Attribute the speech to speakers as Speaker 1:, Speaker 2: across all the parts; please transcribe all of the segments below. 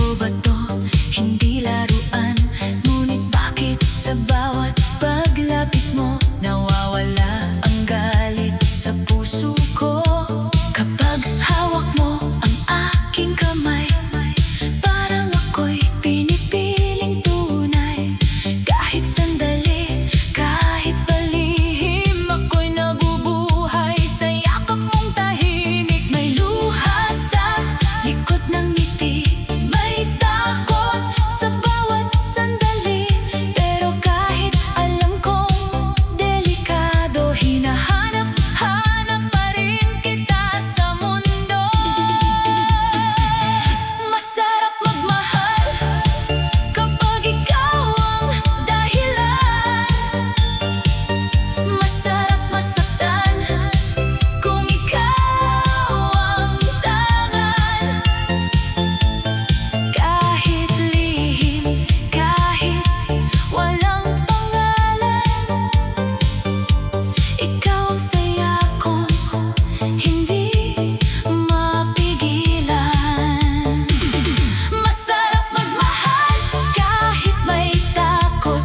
Speaker 1: ko ba to? Hindi laruan. Ngunit bakit sa bawat paglapit mo nawawala ang galit sa puso ko? Kapag hawak mo ang aking kamay, parang ako'y pinipiling tunay. Kahit sandali, kahit palihim, ako'y nabubuhay sa yakap mong tahimik. May luha sa likod ng ngiti, may takot sa bawat sandali. Pero kahit alam kong delikado, hinahanap-hanap pa rin kita sa mundo. Masarap magmahal kapag ikaw ang dahilan. Masarap masaktan kung ikaw ang tangan. Kahit lihim, kahit walang pangalan, ikaw ang saya kong hindi mapigilan. Masarap magmahal kahit may takot,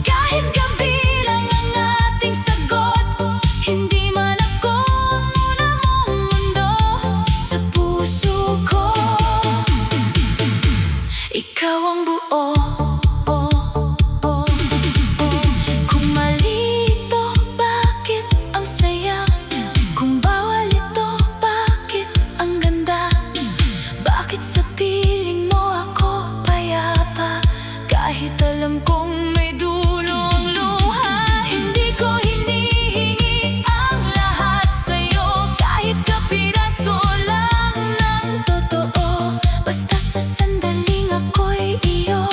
Speaker 1: kahit kabilang ang ating sagot. Hindi man ako ang una mong mundo sa puso ko. Ikaw ang buo. Kung mali ito, bakit ang saya? Kung bawal ito, bakit ang ganda? Bakit sa piling mo ako payapa? Kahit alam kong may dulo ang luha. Hindi ko hinihingi ang lahat sa'yo, kahit kapiraso lang ng totoo. Basta sa sandaling ako'y iyo,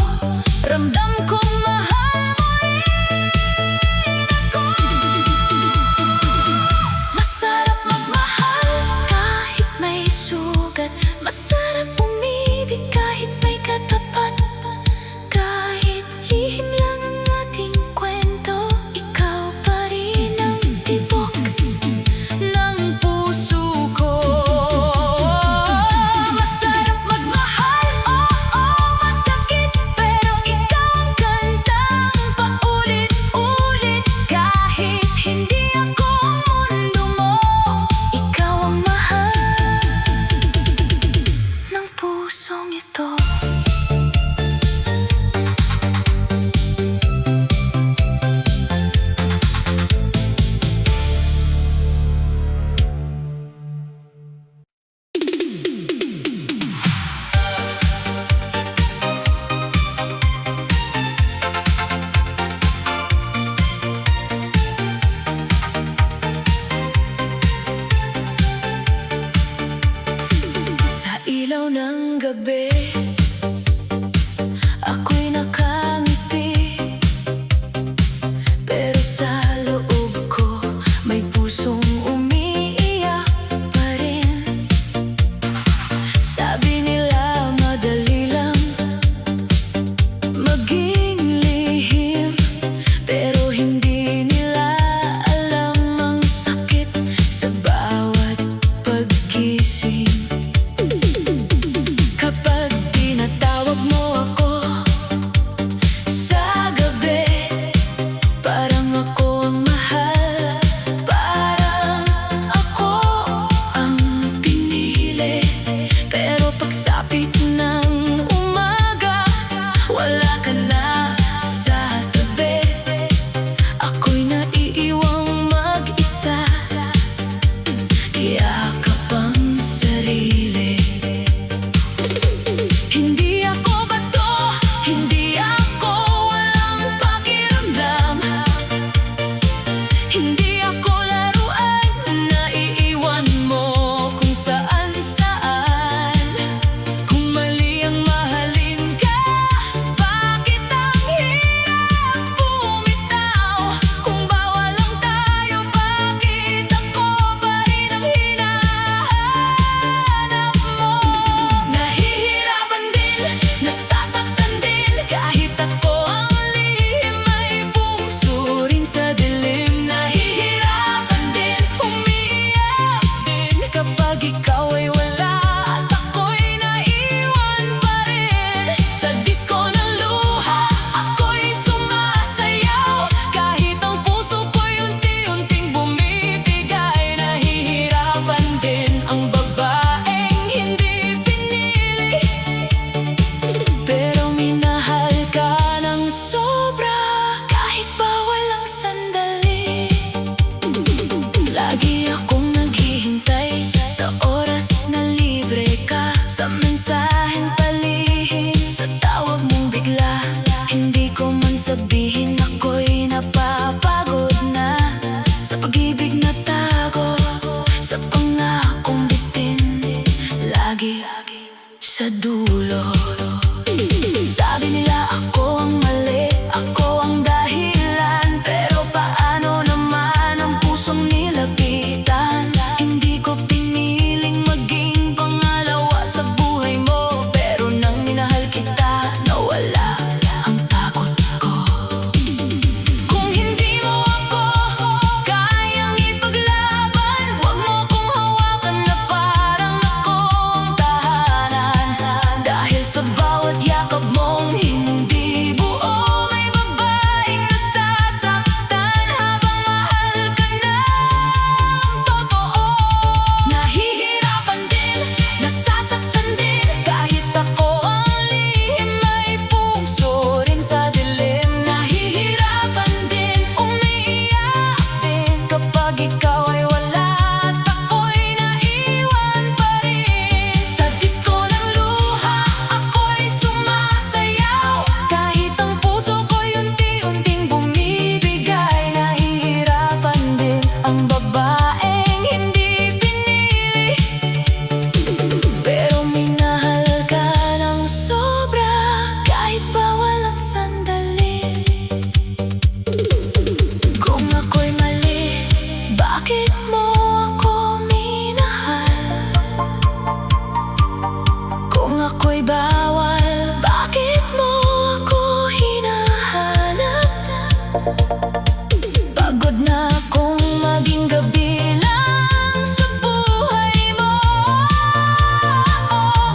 Speaker 1: Pagod na akong maging gabilang sa buhay mo.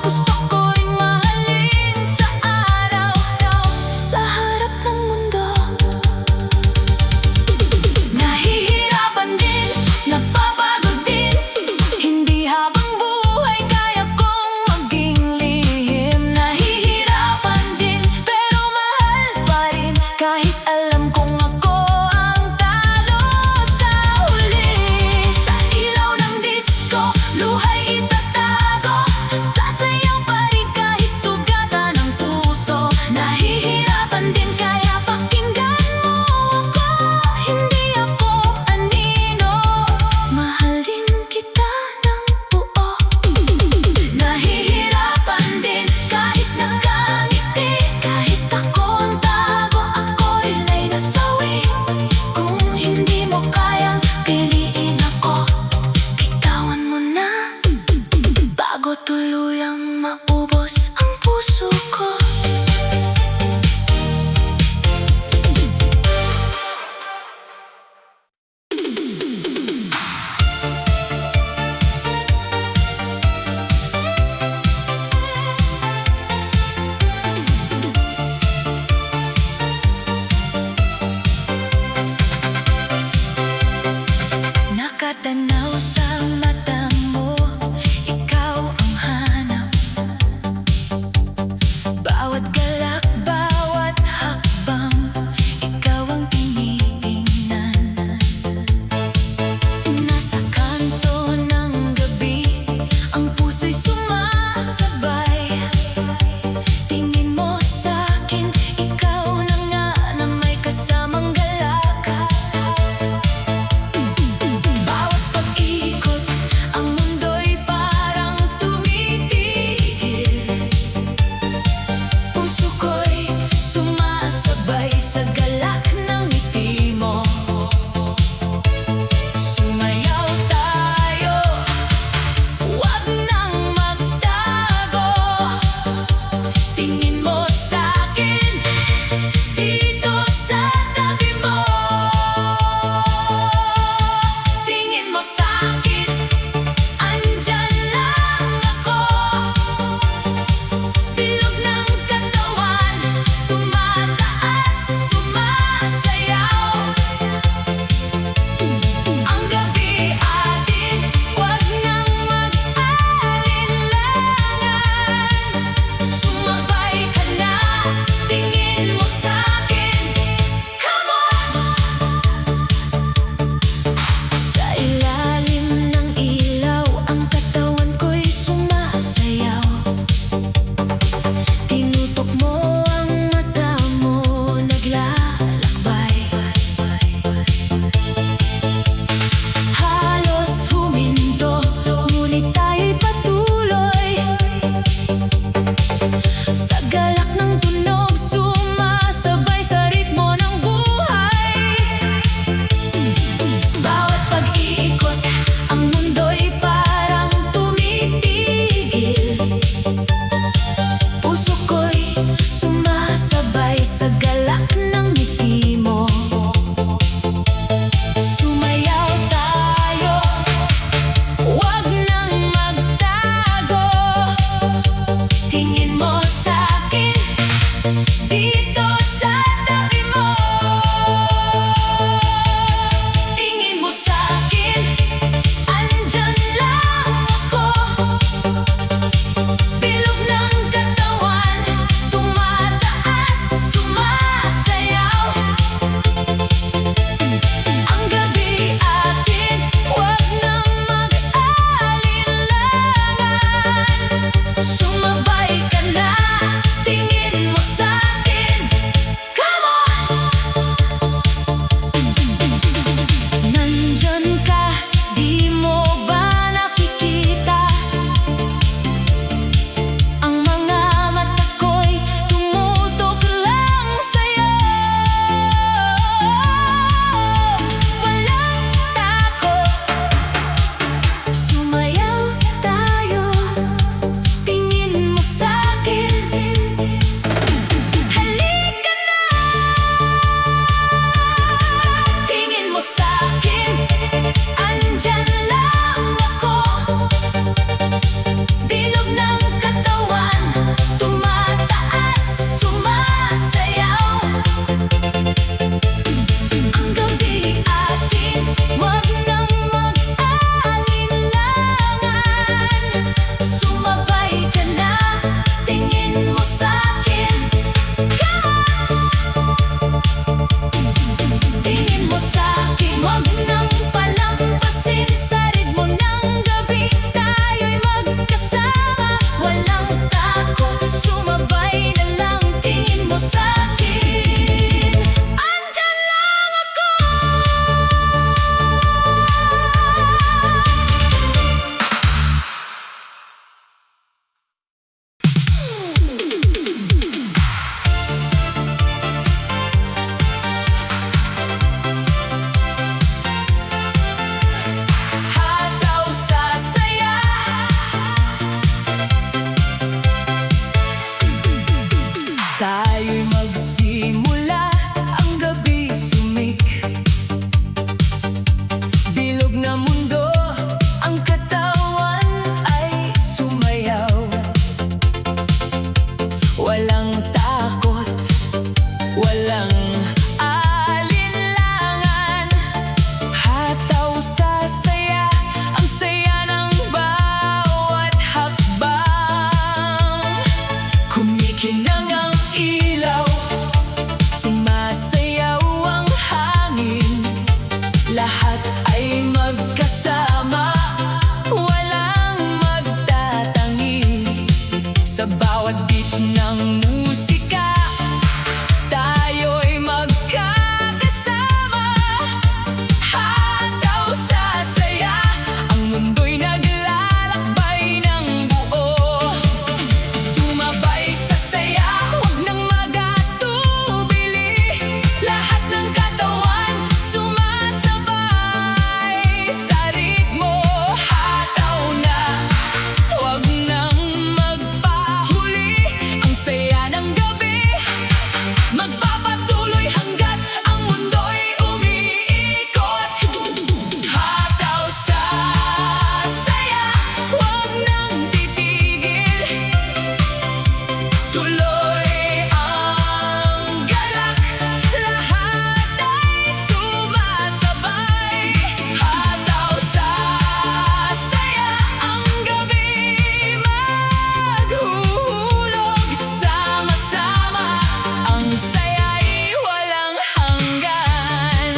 Speaker 1: Gusto ko'y mahalin sa araw-araw sa harap ng mundo. Nahihirapan din, napapagod din, hindi habang buhay kaya kong maging lihim. Nahihirapan din, pero mahal pa rin kahit alam kong ako'y tayo'y magsimula. Ang gabi sumik, bilog na mundo, ang katawan ay sumayaw. Walang takot, walang alinlangan, hataw sa saya, ang saya ng bawat hakbang. Kumikinang ang ilaw, sumasayaw ang hangin, lahat ay magkasama, walang magtatangi. Sa bawat beat ng musika, tayo'y magkakasama, hataw sa saya, ang mundo'y naglalakbay ng buo. Sumabay sa saya, huwag nang magatubili, lahat ng katawan sumasabay sa ritmo. Hataw na, huwag nang magpahuli, ang saya ng gabi magpapatuloy hanggat ang mundo'y umiikot. Hataw sa saya, huwag nang titigil, tuloy ang galak, lahat ay sumasabay. Hataw sa saya, ang gabi maghuhulog, sama-sama, ang saya'y walang hanggan.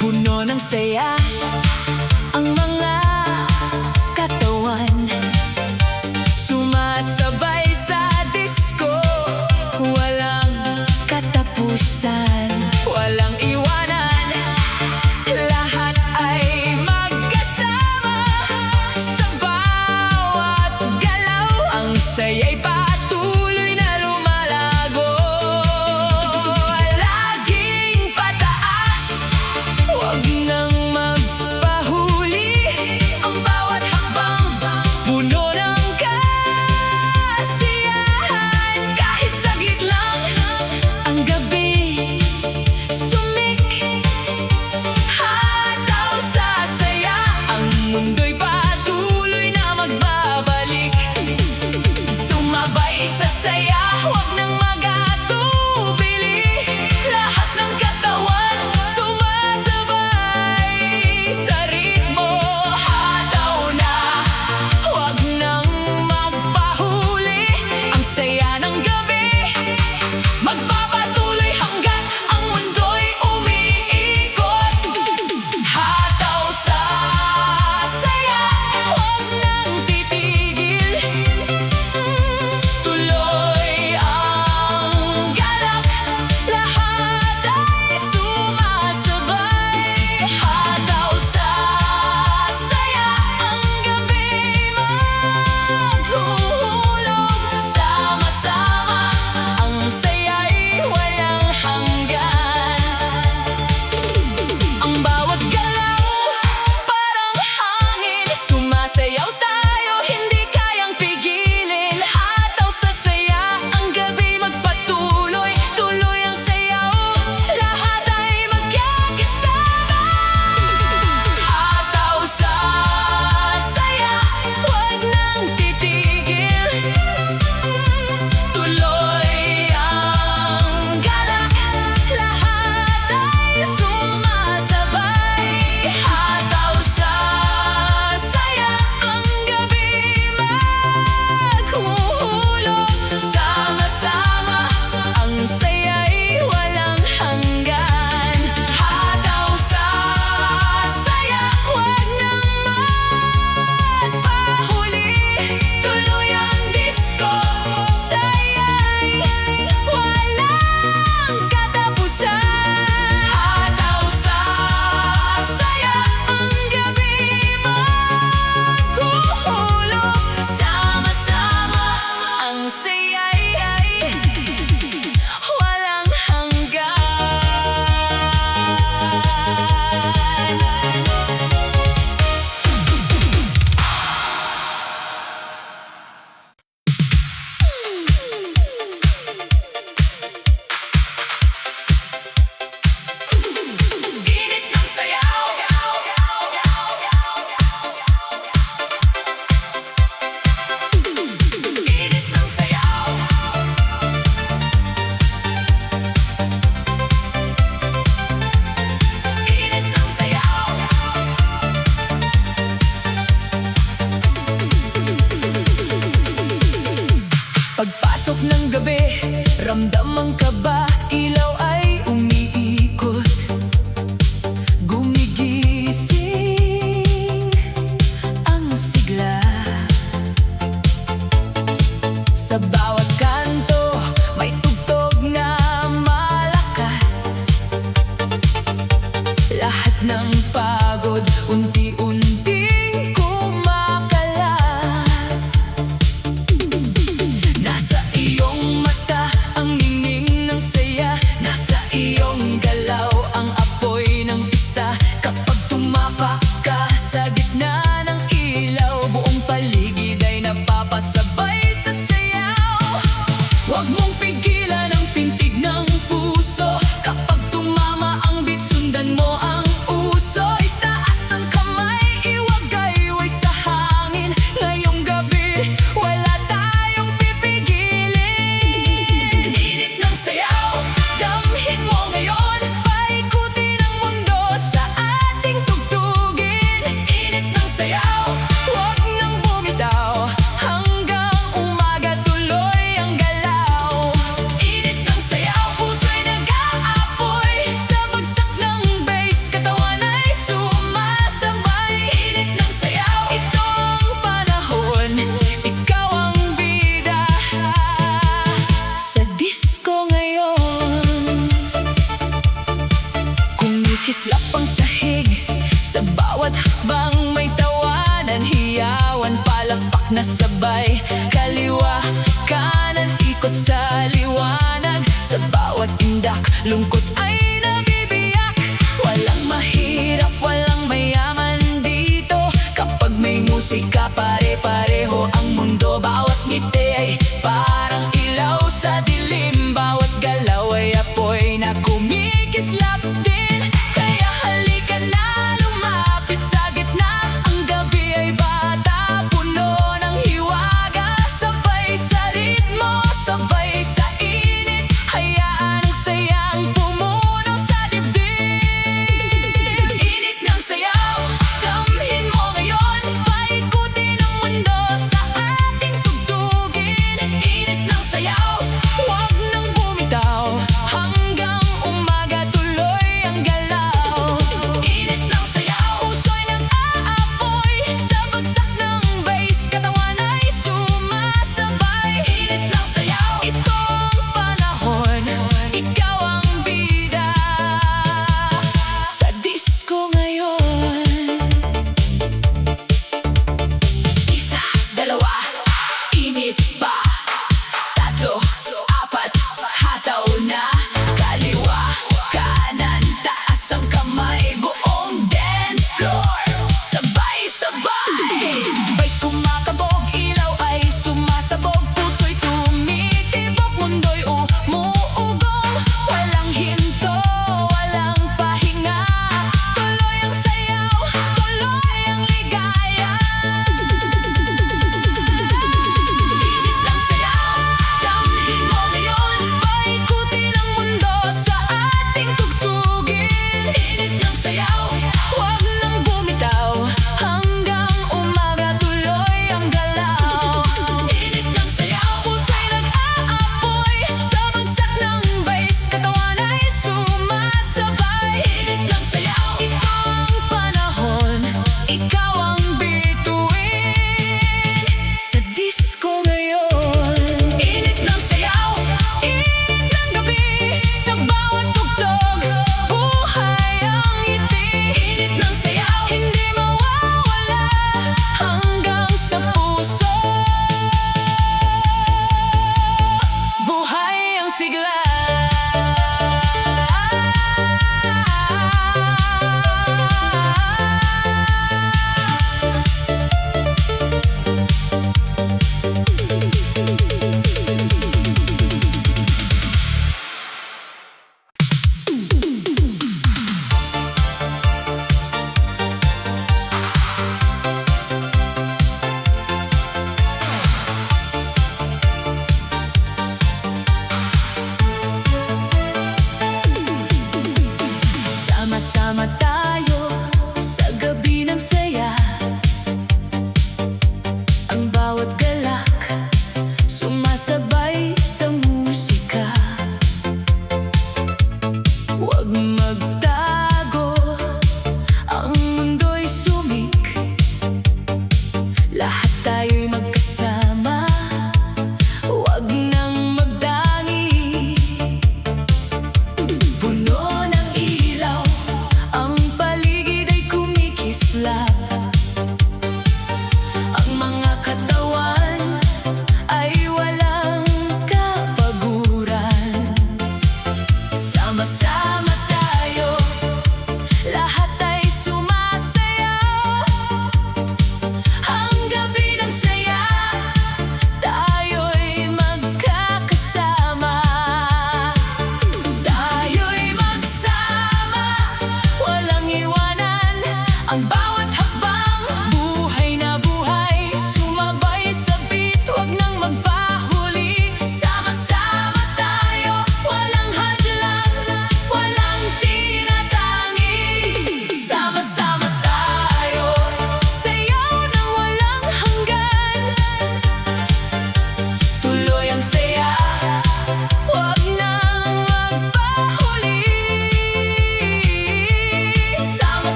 Speaker 1: Puno ng saya ang mga katawan, sumasabay sa disco, walang katapusan, walang iwanan, lahat ay magkasama. Sa bawat galaw, ang saya'y patuloy na lumalago. Laging pataas, huwag nang magpahuli, ang bawat hakbang puno ng kasiyahan. Kahit saglit lang, ang gabi sumik, hataw sa saya, ang mundo'y patuloy na magbabalik. Sumabay sa saya, huwag nang magatubili, lahat ng katawan sumasabay sa ritmo. Hataw na, huwag nang magpahuli, ang saya ng gabi magpapatuloy hanggat ang mundo'y umiikot. Hataw sa saya, huwag nang titigil, tuloy ang gabi, ramdam ang kaba, ilaw ay umiikot, gumigising ang sigla. Sa bawat kanto, may tugtog na malakas. Lahat ng pagod, unti-unting kumakalas. Nasa iyong mata ang ningning ng saya, nasa iyong galaw ang apoy ng pista. Kapag tumapak ka sa gitna ng ilaw, buong paligid ay napapasabay sa sayaw. Huwag mong pigilan ang pintig ng puso. Kapag tumama ang beat, sundan mo ang uso. Itaas ang kamay, iwagayway sa hangin. Ngayong gabi, wala tayong pipigilin. Init ng sayaw, damhin mo ngayon. Paikutin ang mundo sa ating tugtugin. Init ng sayaw, huwag nang bumitaw. Hanggang umaga tuloy ang galaw. Init ng sayaw, puso'y nag-aapoy. Sa bagsak ng bass, katawan ay sumasabay. Init ng sayaw, ito ang panahon, ikaw ang bida sa disco ngayon. Kumikislap ang sahig, sa bawat hakbang may tawanan, hiyawan, palakpak na sabay. Kaliwa, kanan, ikot sa liwanag. Sa bawat indak, lungkot ay nabibiyak. Walang mahirap, walang mayaman dito. Kapag may musika, pare-pareho ang mundo. Bawat ngiti ay parang ilaw sa dilim. Bawat galaw ay apoy na kumikislap din. Kaya halika na, lumapit sa gitna. Ang gabi ay bata, puno ng hiwaga. Sabay sa ritmo, sabay sa init. Hayaan ang sayang pumuno sa dibdib. Init ng sayaw, damhin mo ngayon. Paikutin ang mundo sa ating tugtugin. Init ng sayaw, huwag nang bumitaw. Hanggang umaga tuloy ang galaw. Init ng sayaw, puso'y nag-aapoy. Sa bagsak ng bass, katawan ay sumasabay. Init ng sayaw, ito ang panahon, ikaw ang bida sa disco ngayon. Isa, dalawa, init pa. Tatlo, apat, hataw na. Kaliwa, kanan, taas ang kamay. Buong dance floor, sabay-sabay. Bass kumakabog, ilaw ay sumasabog. Puso'y tumitibok, mundo'y umuugong. Walang hinto, walang pahinga. Tuloy ang sayaw, tuloy ang ligaya. Init ng sayaw, damhin mo ngayon. Paikutin ang mundo sa ating tugtugin. Init ng sayaw, huwag nang bumitaw. Hanggang umaga tuloy ang galaw. Init ng sayaw, puso'y nag-aapoy. Sa bagsak ng bass, katawan ay sumasabay. Init ng sayaw, ito ang panahon, ikaw ang bituin sa disco ngayon. Init ng sayaw, init ng gabi. Sa bawat tugtog, buhay ang ngiti. Init ng sayaw, hindi mawawala hanggang sa puso. Buhay ang sigla.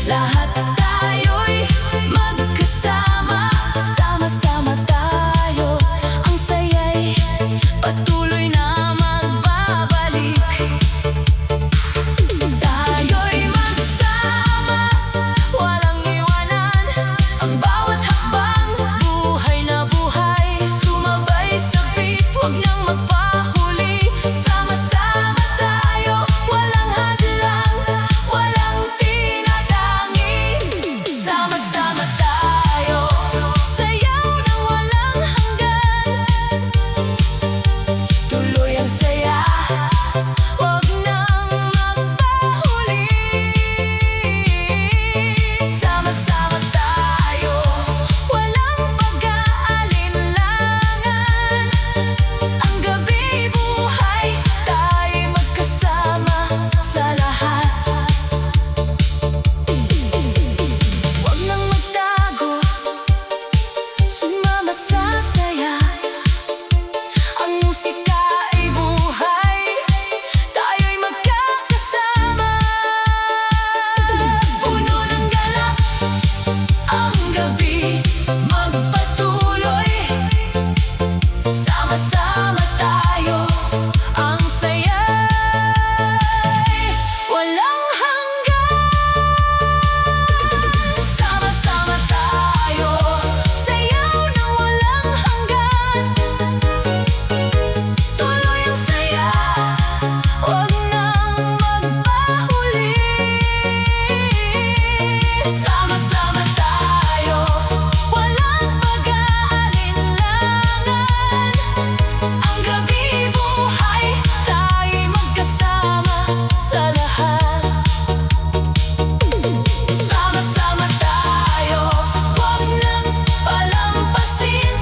Speaker 1: Lahat tayo'y magkasama, sama-sama tayo. Ang saya'y patuloy na magbabalik. Tayo'y magsama, walang iwanan. Ang bawat hakbang, buhay na buhay. Sumabay sa beat, huwag nang magpahuli. Sama-sama tayo, walang hadlang, walang tinatanging. Sama-sama tayo, sayaw ng walang hanggan. Tuloy ang saya, huwag nang magpahuli. Sama-sama tayo, walang pag-aalinlangan. Ang gabi buhay, tayo'y magkasama sa lahat. Huwag nang magtago, sumama sa saya. Ang musika ay buhay, tayo'y magkakasama. Puno ng galak ang gabi, magpatuloy. Sama-sama tayo, ang saya'y walang hanggan. Sama-sama tayo, sayaw ng walang hanggan. Tuloy ang saya, huwag nang magpahuli. Sama-sama tayo, walang pag-aalinlangan. Ang gabi buhay, tayo'y magkasama sa lahat. Sama-sama tayo, huwag nang palampasin.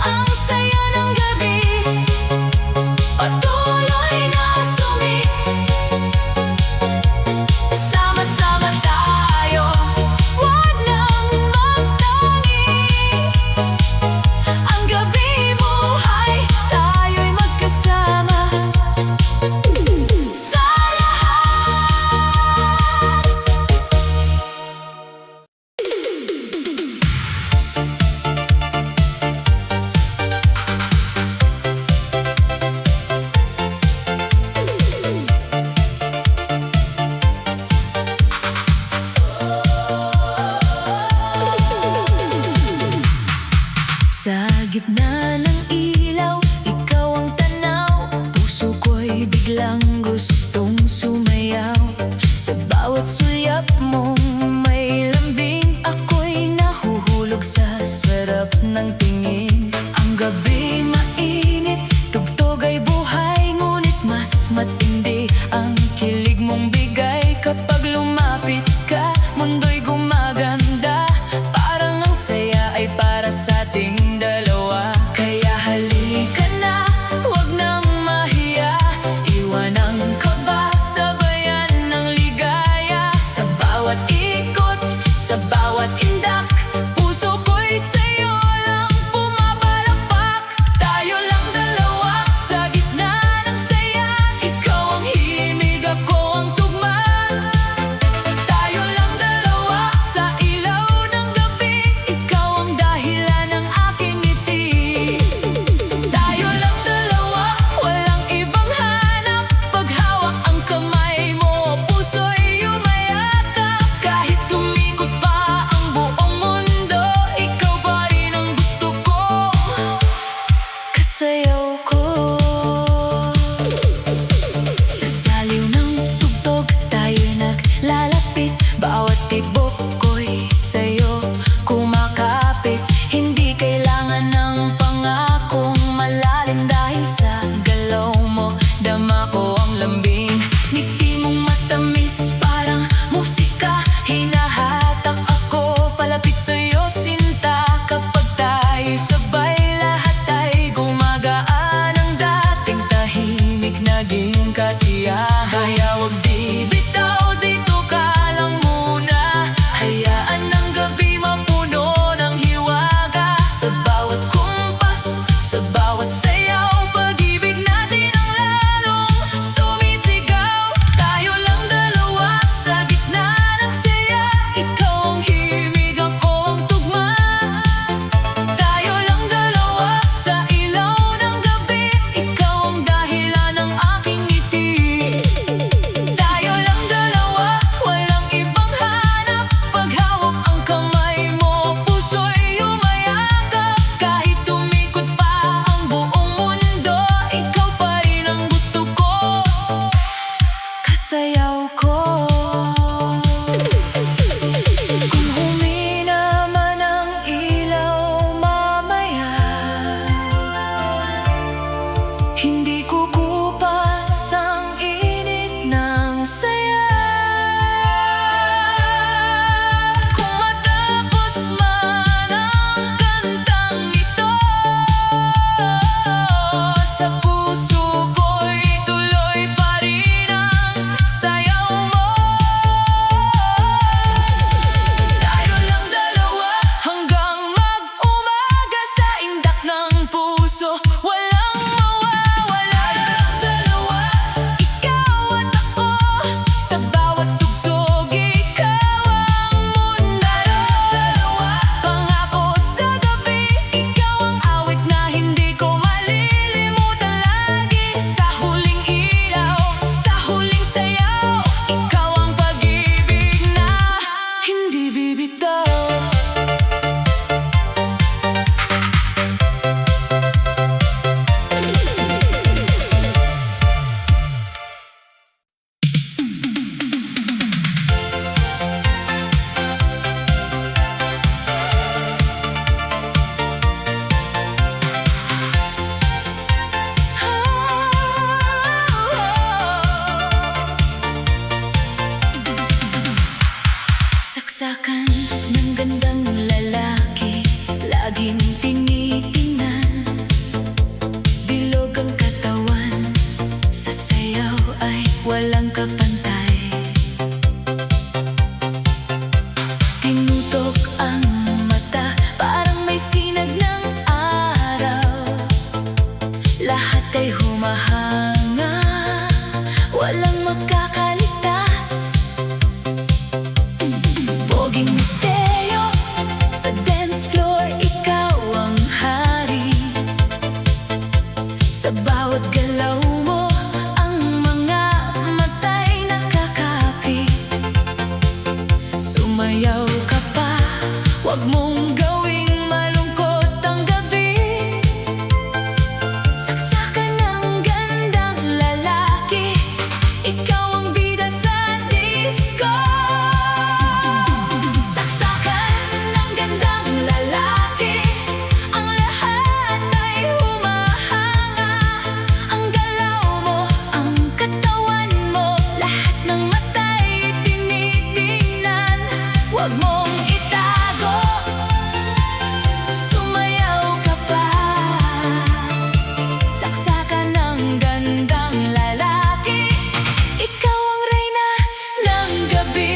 Speaker 1: Ang saya ng gabi, patuloy na sumik. Sama-sama tayo, huwag nang magtangi. Ang gabi buhay, tayo'y magkasama sa lahat. Sa gitna ng ilaw, ikaw ang tanaw. Puso ko'y biglang gustong sumayaw. Sa bawat sulyap mong may lambing, ako'y nahuhulog sa sarap ng tingin. Ang gabi mainit, tugtog ay buhay, ngunit mas matindi ang kilig mong bigay. Kapag lumapit ka, mundo'y gumaganda. Parang ang saya ay para sa ating dalawa. Kaya halika na, huwag nang mahiya. Iwan ang kaba, sabayan ng ligaya. Sa bawat ikot, sa bawat indak, puso ko'y sa'yo lang pumapalakpak. Saksakan ng gandang lalaki, laging tinitingnan. Bilog ang katawan, sa sayaw ay walang kapantay. Tinutok ang mata, parang may sinag ng araw. Lahat ay humahanga, walang makakaligtas. Poging misteryo, sa dance floor ikaw ang hari. Sa bawat galaw mo, ang mga mata'y nakakapi. Sumayaw ka pa, wag mong gawing malungkot ang gabi. Saksakan ng gandang lalaki, ikaw ang bida sa disco. Saksakan ng gandang lalaki, ang lahat ay humahanga. Ang galaw mo, ang katawan mo, lahat ng mata'y tinitingnan. Wag mong itago, sumayaw ka pa. Saksakan ng gandang lalaki, ikaw ang reyna ng gabi.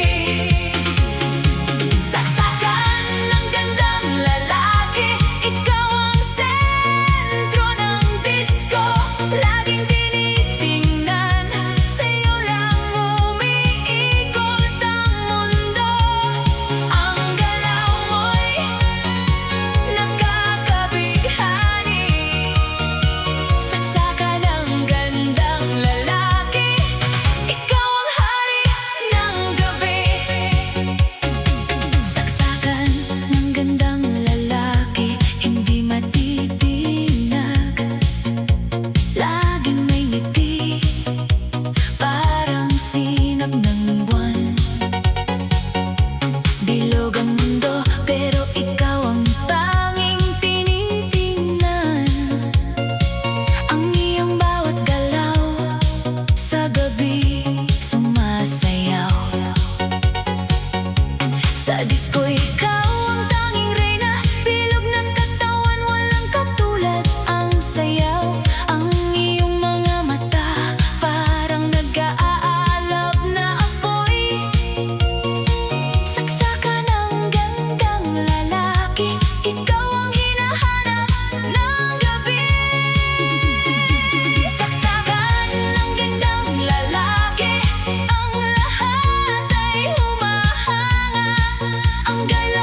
Speaker 1: Saksakan ng gandang lalaki, ikaw ang sentro ng disco. Laging tinitingnan, sa'yo lang umiikot ang mundo. Ang galaw mo'y nakakabighani. Saksakan ng gandang lalaki, ikaw ang hari ng gabi. Saksakan ng gandang lalaki, hindi matitinag. Laging may ngiti, parang sinag ng buwan. Bilog ang mundo, pero ikaw ang tanging tinitingnan. Ang iyong bawat galaw, sa gabi sumasayaw. Sa disco ikaw ang tanging reyna, bilog ng katawan, walang katulad ang sayaw. Ang iyong mga mata, parang nag-aalab na apoy. Saksakan ng gandang lalaki, ikaw ang hinahanap ng gabi. Saksakan ng gandang lalaki, ang lahat ay humahanga. Ang galaw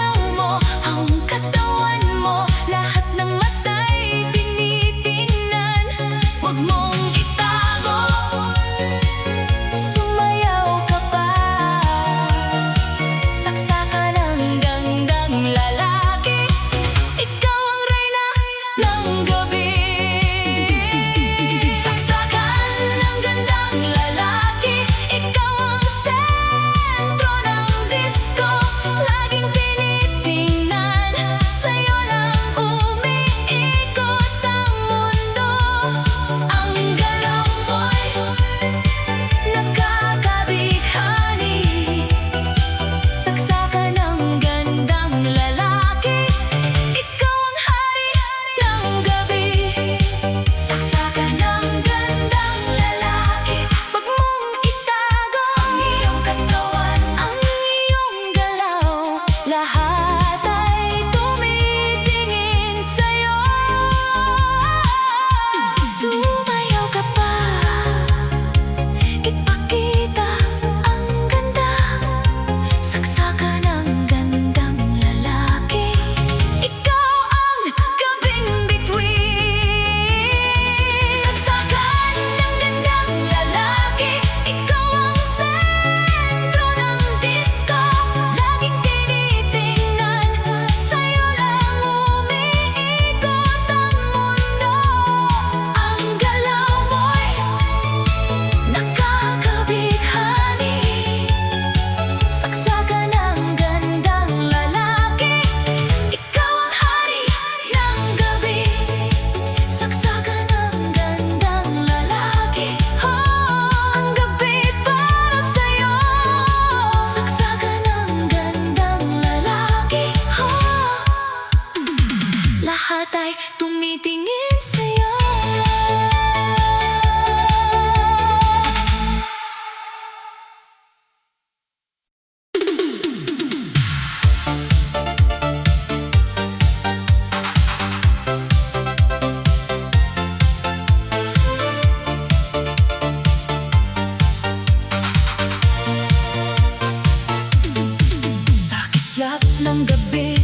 Speaker 1: ng gabi,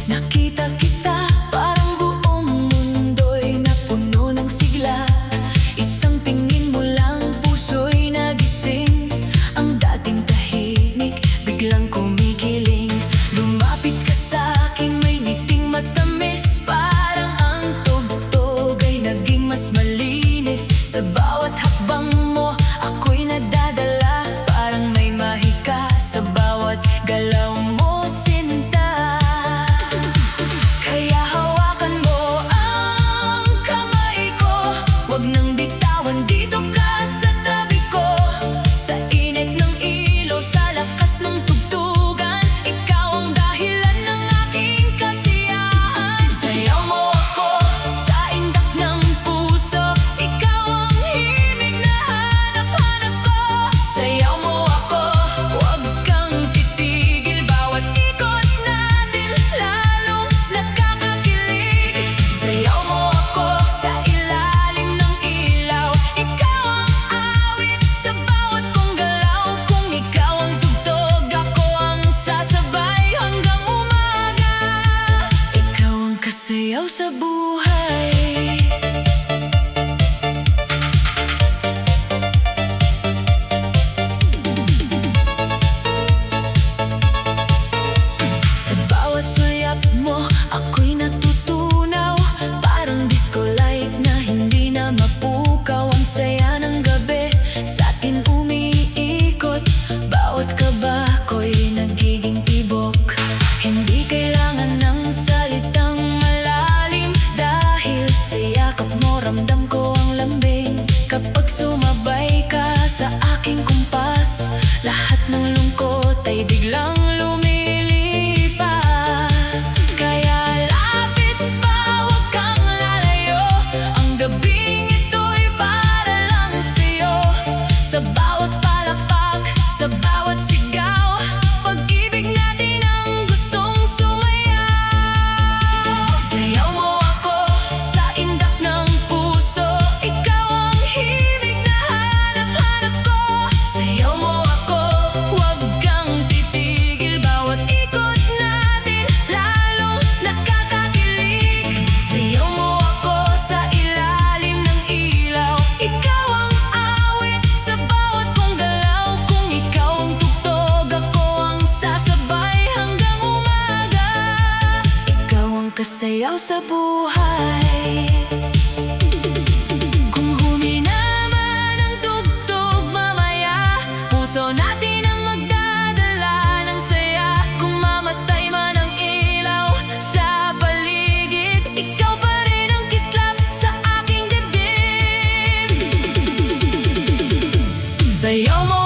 Speaker 1: nakita kita, parang buong mundo'y napuno ng sigla. Isang tingin mo lang, puso'y nagising. Ang dating tahimik, biglang kumikiling. Lumapit ka sa'kin, may ngiting matamis. Parang ang tugtog ay naging mas malinis. Sa bawat hakbang mo, ako'y nadadala. Parang may mahika sa bawat galaw mo, sinta. Kaya hawakan mo ang kamay ko, wag nang bitawan, dito ka sa tabi ko. Sa init ng ilaw, sa lakas ng tugtugan, ikaw ang dahilan ng aking kasiyahan. Sayaw mo ako sa indak ng puso, ikaw ang himig na hanap-hanap ko. Sayaw mo ako, wag kang titigil, bawat ikot natin lalong nakakakilig. Sayaw mo ako sa ilalim ng ilaw, ikaw ang awit sa bawat kong galaw. Kung ikaw ang tugtog, ako ang sasabay hanggang umaga. Ikaw ang kasayaw sa buhay. Sa bawat suyap mo, ako'y natutunaw. Parang disco light na hindi na mapukaw. Ang saya ng gabi, sa atin umiikot. Bawat kaba ko'y nagiging tibok. Hindi kailangan ng salitang malalim, dahil sa yakap mo ramdam ko ang lambing. Kapag sumabay ka sa aking kumpas, lahat ng lungkot ay biglang lumilipas. Kaya lapit pa, wag kang lalayo, ang gabing ito'y para lang sa'yo. Sa bawat palakpak, sa bawat sigaw, pag-ibig natin ang gustong sumayaw. Sayaw mo ako sa indak ng puso, ikaw ang himig na hanap-hanap ko. Sayaw mo ako, wag kang titigil, bawat ikot natin lalong nakakakilig. Sayaw mo ako sa ilalim ng ilaw, ikaw ang awit sa bawat kong galaw. Kung ikaw ang tugtog, ako ang sasabay hanggang umaga. Ikaw ang kasayaw sa buhay. Kung humina man ang tugtog mamaya, puso natin ang magdadala ng saya. Kung mamatay man ang ilaw sa paligid, ikaw pa rin ang kislap sa aking dibdib. Sayaw mo